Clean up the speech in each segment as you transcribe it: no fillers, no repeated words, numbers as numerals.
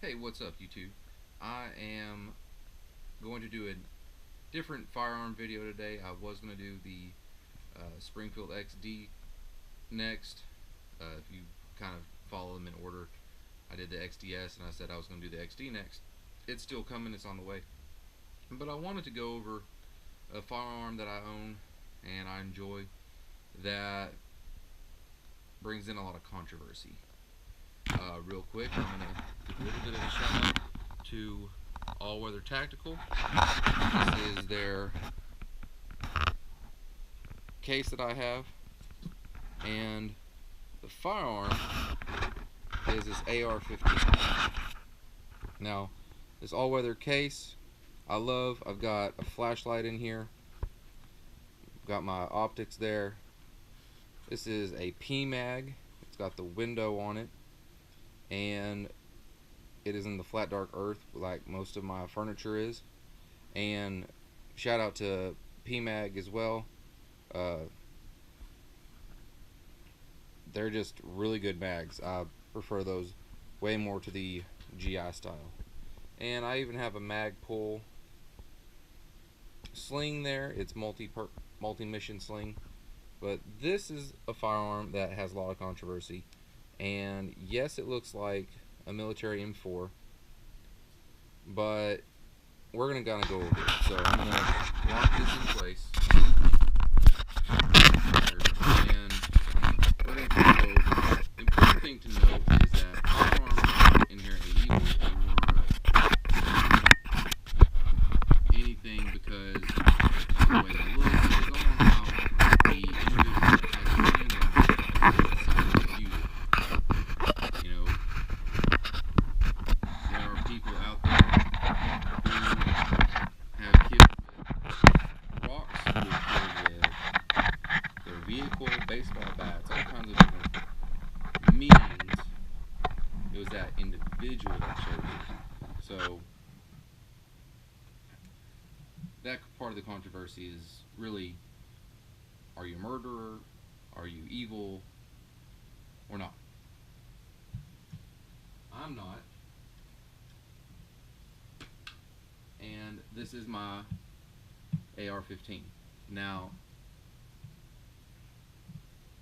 Hey, what's up, YouTube? I am going to do a different firearm video today. I was going to do the Springfield XD next. If you kind of follow them in order, I did the XDS and I said I was going to do the XD next. It's still coming, it's on the way. But I wanted to go over a firearm that I own and I enjoy that brings in a lot of controversy. Real quick, I'm going to give a little bit of a shout out to All Weather Tactical. This is their case that I have, and the firearm is this ar15. Now, this all-weather case, I love. I've got a flashlight in here. I've got my optics there. This is a PMag. It's got the window on it, and it is in the flat dark earth like most of my furniture is. And shout out to PMag as well. They're just really good mags. I prefer those way more to the GI style. And I even have a magpul sling there. It's multi-mission sling. But this is a firearm that has a lot of controversy. And yes, it looks like a military M4, but we're gonna go over it. So I'm gonna lock this in place, and we're gonna go over. The important thing to note is that firearms aren't inherently evil or anything because of the way they look. It's all how the individual actually decides to use it. You know, there are people out there who have killed with rocks, who have killed with their vehicle, baseball bats, all kinds of different means. It was that individual that chose it. So that part of the controversy is really, are you a murderer? Are you evil? Or not? I'm not. And this is my AR-15. Now,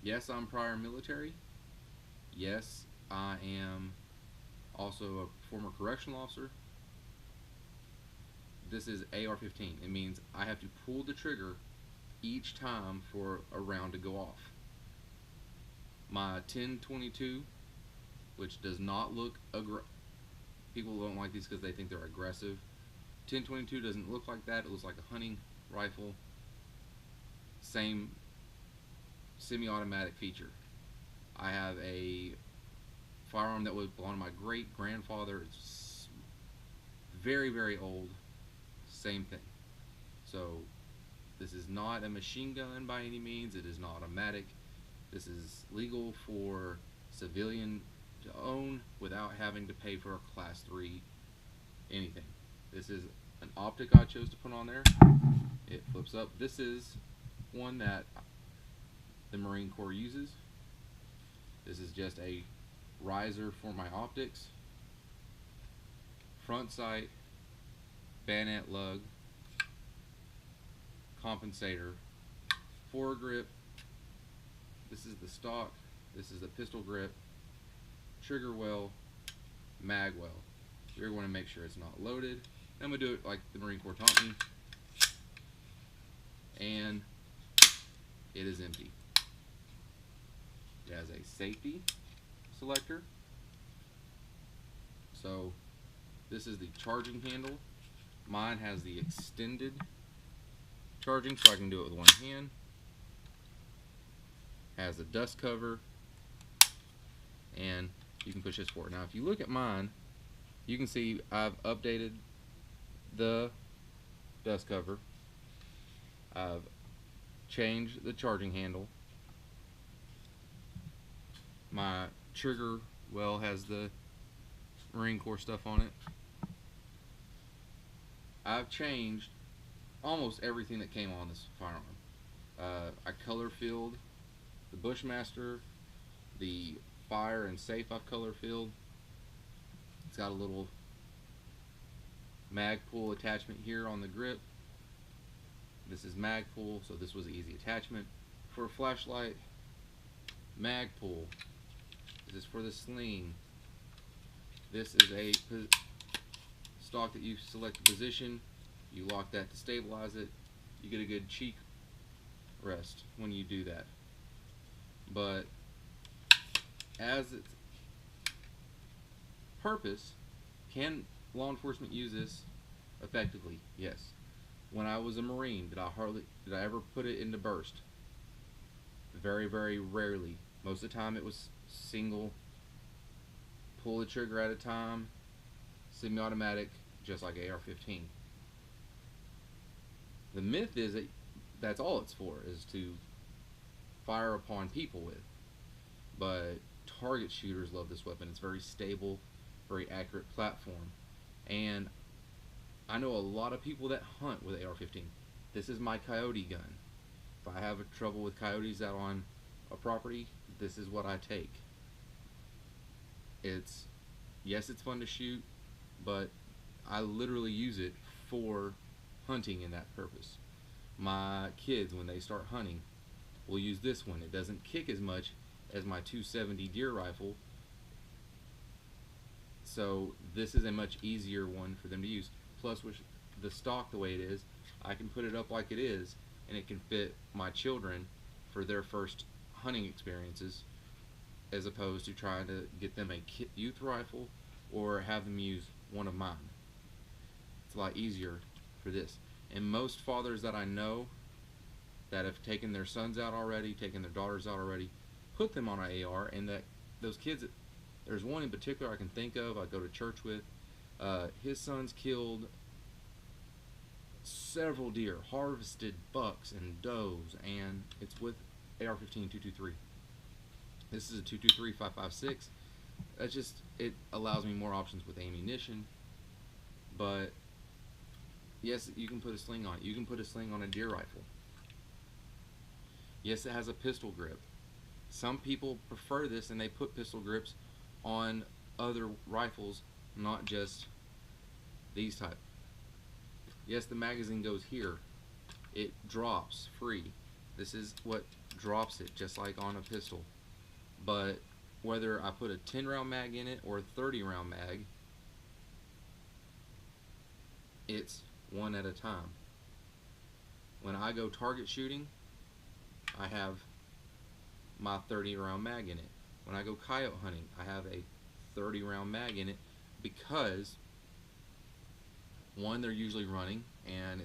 yes, I'm prior military. Yes, I am also a former correctional officer. This is AR-15. It means I have to pull the trigger each time for a round to go off. My 1022, which does not look people don't like these because they think they're aggressive. 1022 doesn't look like that. It looks like a hunting rifle. Same semi-automatic feature. I have a firearm that was belonged to my great grandfather. It's very, very old. Same thing. So this is not a machine gun by any means. It is not automatic. This is legal for civilian to own without having to pay for a class 3 anything. This is an optic I chose to put on there. It flips up. This is one that the Marine Corps uses. This is just a riser for my optics. Front sight, bayonet lug, compensator, foregrip. This is the stock. This is the pistol grip, trigger well, mag well. You're going to make sure it's not loaded. I'm going to do it like the Marine Corps taught me. And it is empty. It has a safety selector. So this is the charging handle. Mine has the extended charging, so I can do it with one hand. Has a dust cover, and you can push this forward. Now if you look at mine, you can see I've updated the dust cover. I've changed the charging handle. My trigger well has the Marine Corps stuff on it. I've changed almost everything that came on this firearm. I color filled the Bushmaster, the fire and safe I've color filled. It's got a little magpul attachment here on the grip. This is magpul, so this was an easy attachment. For a flashlight, magpul. This is for the sling. This is a stock that you select a position. You lock that to stabilize it. You get a good cheek rest when you do that. But as its purpose, can law enforcement use this effectively? Yes. When I was a Marine, did I ever put it into burst? Very, very rarely. Most of the time it was single, pull the trigger at a time, semi-automatic, just like AR-15. The myth is that that's all it's for, is to fire upon people with. But target shooters love this weapon. It's very stable, very accurate platform. And I know a lot of people that hunt with AR-15. This is my coyote gun. If I have trouble with coyotes out on a property, this is what I take. Yes, it's fun to shoot, but I literally use it for hunting in that purpose. My kids, when they start hunting, will use this one. It doesn't kick as much as my 270 deer rifle, so this is a much easier one for them to use. Plus, with the stock the way it is, I can put it up like it is, and it can fit my children for their first hunting experiences, as opposed to trying to get them a youth rifle or have them use one of mine. It's a lot easier for this. And most fathers that I know that have taken their sons out already, taken their daughters out already, put them on an AR, and that those kids, there's one in particular I can think of, I go to church with, his sons killed several deer, harvested bucks and does, and it's with AR-15 223. This is a 223 5.56. That's just, it allows me more options with ammunition. But yes, you can put a sling on it. You can put a sling on a deer rifle. Yes, it has a pistol grip. Some people prefer this and they put pistol grips on other rifles, not just these type. Yes, the magazine goes here. It drops free. This is what drops it, just like on a pistol. But whether I put a 10 round mag in it or a 30 round mag, it's one at a time. When I go target shooting, I have my 30 round mag in it. When I go coyote hunting, I have a 30 round mag in it, because one, they're usually running, and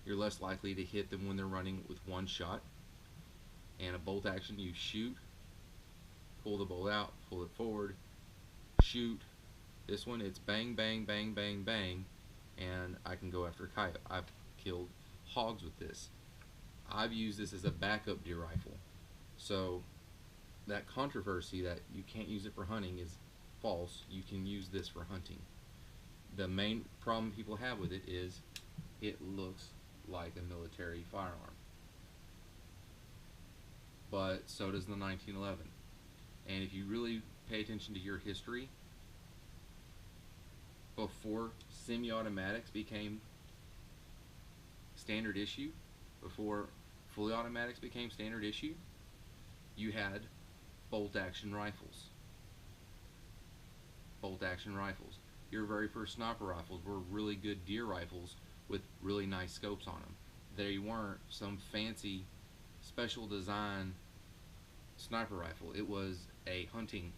you're less likely to hit them when they're running with one shot. And a bolt action, you shoot, pull the bolt out, pull it forward, shoot. This one, it's bang, bang, bang, bang, bang, and I can go after a coyote. I've killed hogs with this. I've used this as a backup deer rifle. So that controversy that you can't use it for hunting is false. You can use this for hunting. The main problem people have with it is it looks like a military firearm. But so does the 1911. And if you really pay attention to your history, before semi-automatics became standard issue, before fully automatics became standard issue, you had bolt action rifles. Bolt action rifles. Your very first sniper rifles were really good deer rifles with really nice scopes on them. They weren't some fancy special design sniper rifle. It was a hunting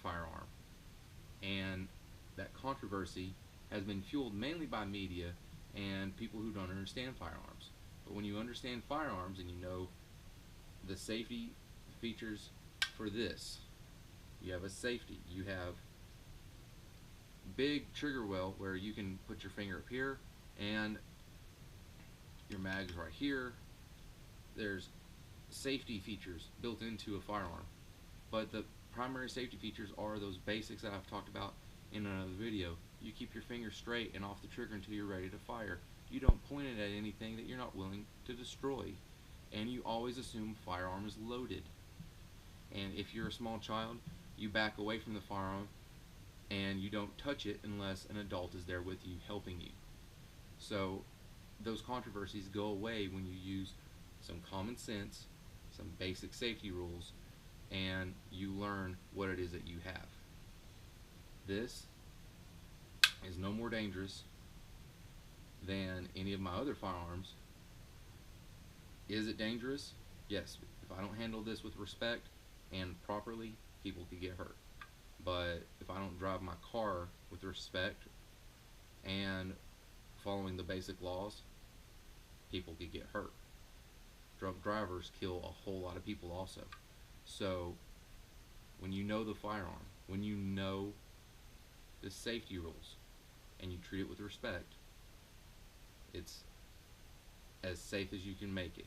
firearm. And that controversy has been fueled mainly by media and people who don't understand firearms. But when you understand firearms and you know the safety features for this, you have a safety, you have big trigger well where you can put your finger up here and your mag's right here. There's safety features built into a firearm, but the primary safety features are those basics that I've talked about in another video. You keep your finger straight and off the trigger until you're ready to fire. You don't point it at anything that you're not willing to destroy, and you always assume firearm is loaded. And if you're a small child, you back away from the firearm and you don't touch it unless an adult is there with you helping you. So those controversies go away when you use some common sense, some basic safety rules, and you learn what it is that you have. This is no more dangerous than any of my other firearms. Is it dangerous? Yes. If I don't handle this with respect and properly, people could get hurt. But if I don't drive my car with respect and following the basic laws, people could get hurt. Drunk drivers kill a whole lot of people also. So when you know the firearm, when you know the safety rules, and you treat it with respect, it's as safe as you can make it.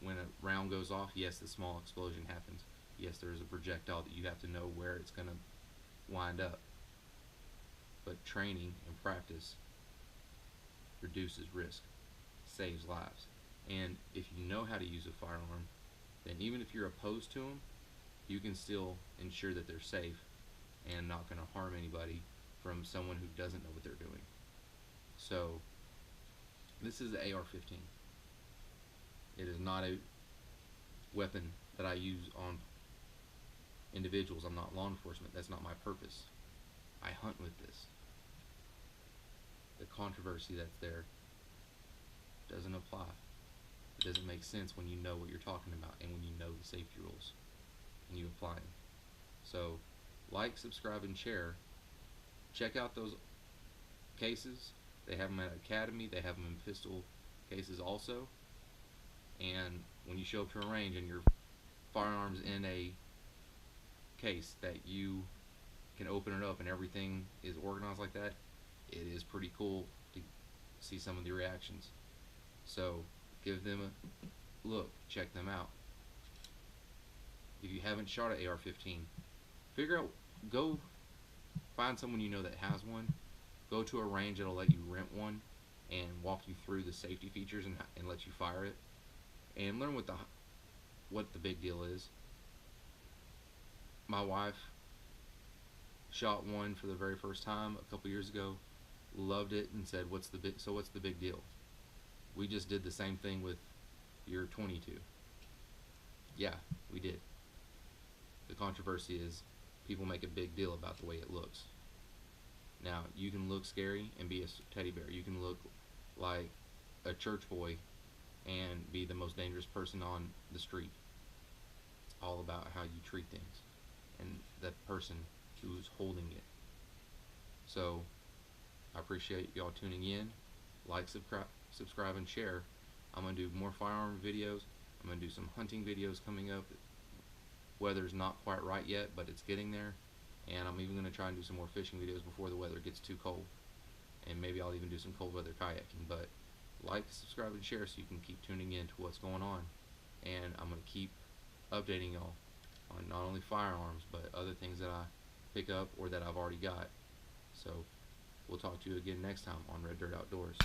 When a round goes off, yes, the small explosion happens. Yes, there is a projectile that you have to know where it's going to wind up. But training and practice reduces risk, saves lives. And if you know how to use a firearm, then even if you're opposed to them, you can still ensure that they're safe and not going to harm anybody from someone who doesn't know what they're doing. So this is the ar15. It is not a weapon that I use on individuals. I'm not law enforcement. That's not my purpose. I hunt with this. The controversy that's there doesn't apply. It doesn't make sense when you know what you're talking about and when you know the safety rules and you apply them. So like, subscribe, and share. Check out those cases. They have them at Academy. They have them in pistol cases also. And when you show up to a range and your firearm's in a case that you can open it up and everything is organized like that, it is pretty cool to see some of the reactions. So give them a look, check them out. If you haven't shot an AR-15, go find someone you know that has one. Go to a range that'll let you rent one and walk you through the safety features and let you fire it, and learn what the big deal is. My wife shot one for the very first time a couple years ago, loved it, and said, what's the big deal? We just did the same thing with your 22. Yeah, we did. The controversy is people make a big deal about the way it looks. Now, you can look scary and be a teddy bear. You can look like a church boy and be the most dangerous person on the street. It's all about how you treat things and the person who's holding it. So I appreciate y'all tuning in. Like, subscribe, and share. I'm going to do more firearm videos. I'm going to do some hunting videos coming up. Weather's not quite right yet, but it's getting there. And I'm even going to try and do some more fishing videos before the weather gets too cold. And maybe I'll even do some cold weather kayaking. But like, subscribe, and share so you can keep tuning in to what's going on. And I'm going to keep updating y'all on not only firearms, but other things that I pick up or that I've already got. So we'll talk to you again next time on Red Dirt Outdoors.